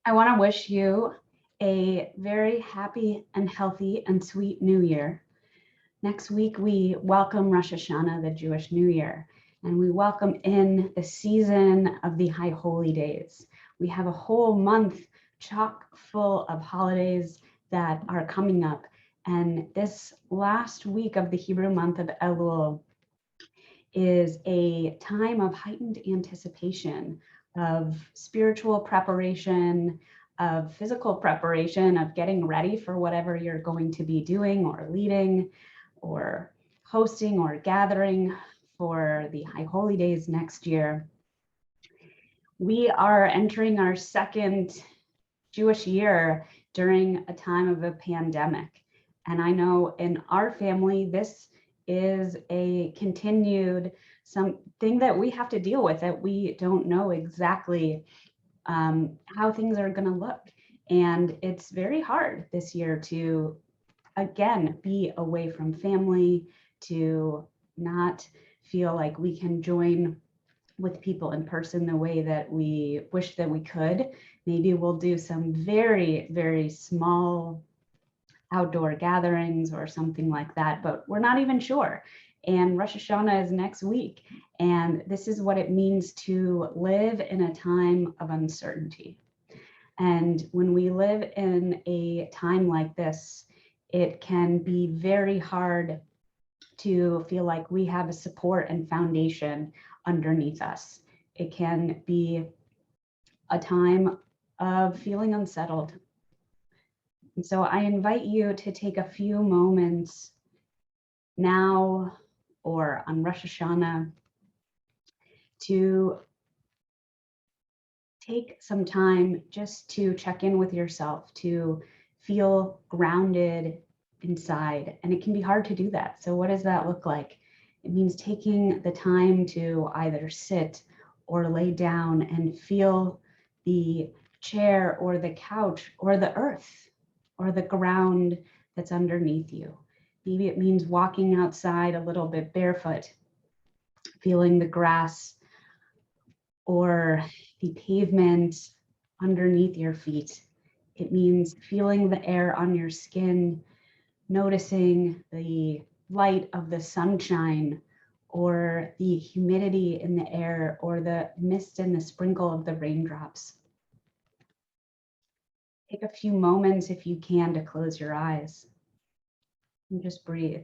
I want to wish you a very happy and healthy and sweet new year. Next week, we welcome Rosh HaShanah, the Jewish New Year, and we welcome in the season of the High Holy Days. We have a whole month chock full of holidays that are coming up. And this last week of the Hebrew month of Elul is a time of heightened anticipation, of spiritual preparation, of physical preparation, of getting ready for whatever you're going to be doing or leading or hosting or gathering for the High Holy Days next year. We are entering our second Jewish year during a time of a pandemic. And I know in our family, this is a continued something that we have to deal with, that we don't know exactly how things are going to look. And it's very hard this year to, again, be away from family, to not feel like we can join with people in person the way that we wish that we could. Maybe we'll do some very, very small outdoor gatherings or something like that, but we're not even sure. And Rosh Hashanah is next week. And this is what it means to live in a time of uncertainty. And when we live in a time like this, it can be very hard to feel like we have a support and foundation underneath us. It can be a time of feeling unsettled. And so I invite you to take a few moments now or on Rosh Hashanah to take some time just to check in with yourself, to feel grounded inside. And it can be hard to do that. So what does that look like? It means taking the time to either sit or lay down and feel the chair or the couch or the earth or the ground that's underneath you. Maybe it means walking outside a little bit barefoot, feeling the grass or the pavement underneath your feet. It means feeling the air on your skin, noticing the light of the sunshine or the humidity in the air or the mist and the sprinkle of the raindrops. Take a few moments if you can to close your eyes and just breathe.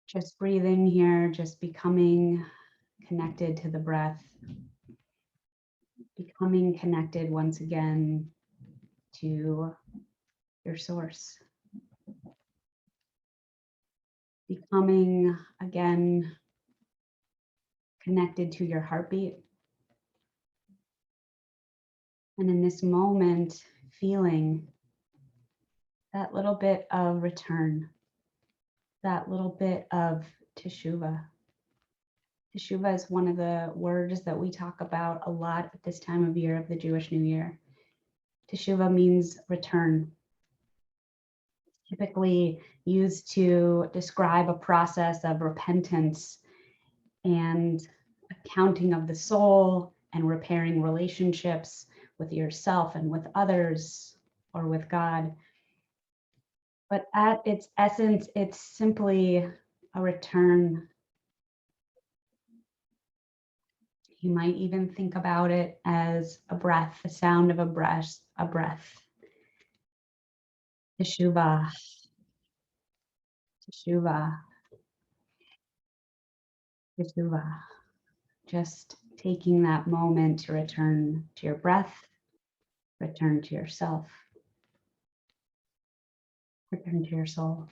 Just breathing here, just becoming connected to the breath, becoming connected once again to your source. Becoming again connected to your heartbeat. And in this moment, feeling that little bit of return, that little bit of teshuvah. Teshuvah is one of the words that we talk about a lot at this time of year of the Jewish New Year. Teshuvah means return. It's typically used to describe a process of repentance and accounting of the soul and repairing relationships with yourself and with others or with God. But at its essence, it's simply a return. You might even think about it as a breath, the sound of a breath, Teshuvah, teshuvah, teshuvah. Just taking that moment to return to your breath, return to yourself, return to your soul.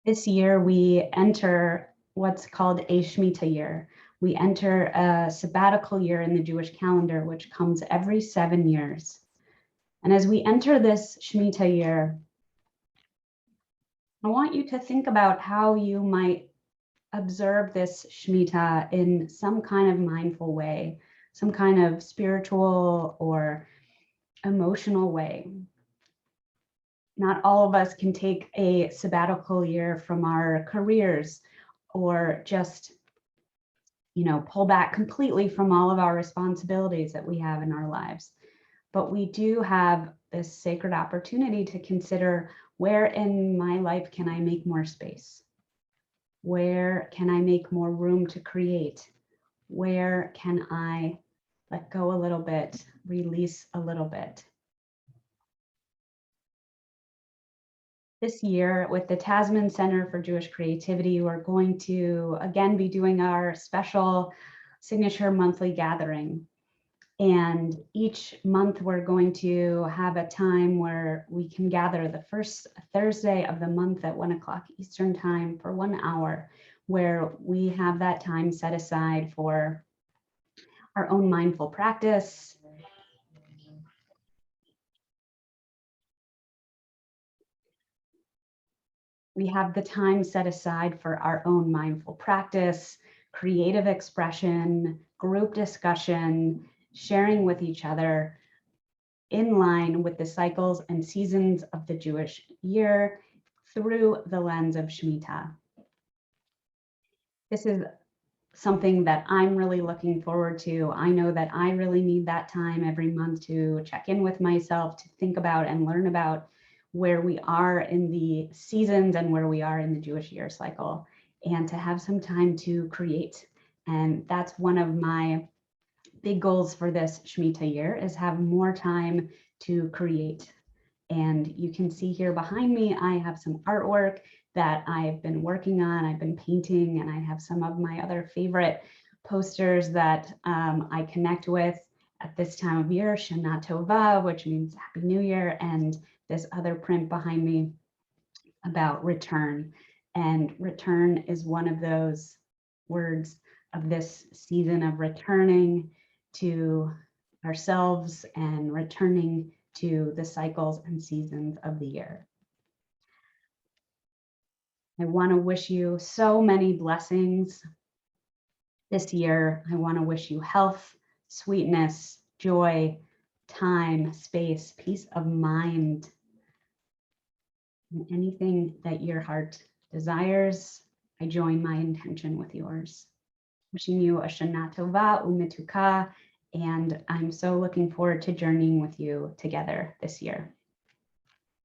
This year, we enter what's called a Shemitah year. We enter a sabbatical year in the Jewish calendar, which comes every 7 years. And as we enter this Shemitah year, I want you to think about how you might observe this Shemitah in some kind of mindful way, some kind of spiritual or emotional way. Not all of us can take a sabbatical year from our careers or just, pull back completely from all of our responsibilities that we have in our lives. But we do have this sacred opportunity to consider, where in my life can I make more space? Where can I make more room to create? Where can I let go a little bit, release a little bit? This year, with the Tasman Center for Jewish Creativity, we're going to again be doing our special signature monthly gathering. And each month we're going to have a time where we can gather the first Thursday of the month at 1 o'clock Eastern time for 1 hour, where we have that time set aside for our own mindful practice. We have the time set aside for our own mindful practice, creative expression, group discussion, sharing with each other in line with the cycles and seasons of the Jewish year through the lens of Shemitah. This is something that I'm really looking forward to. I know that I really need that time every month to check in with myself, to think about and learn about where we are in the seasons and where we are in the Jewish year cycle, and to have some time to create. And that's one of my big goals for this Shemitah year, is have more time to create. And you can see here behind me, I have some artwork that I've been working on. I've been painting, and I have some of my other favorite posters that I connect with at this time of year, Shana Tova, which means Happy New Year, and this other print behind me about return. And return is one of those words of this season, of returning to ourselves and returning to the cycles and seasons of the year. I want to wish you so many blessings this year. I want to wish you health, sweetness, joy, time, space, peace of mind, and anything that your heart desires. I join my intention with yours. Wishing you a Shana Tova Umetuka, and I'm so looking forward to journeying with you together this year.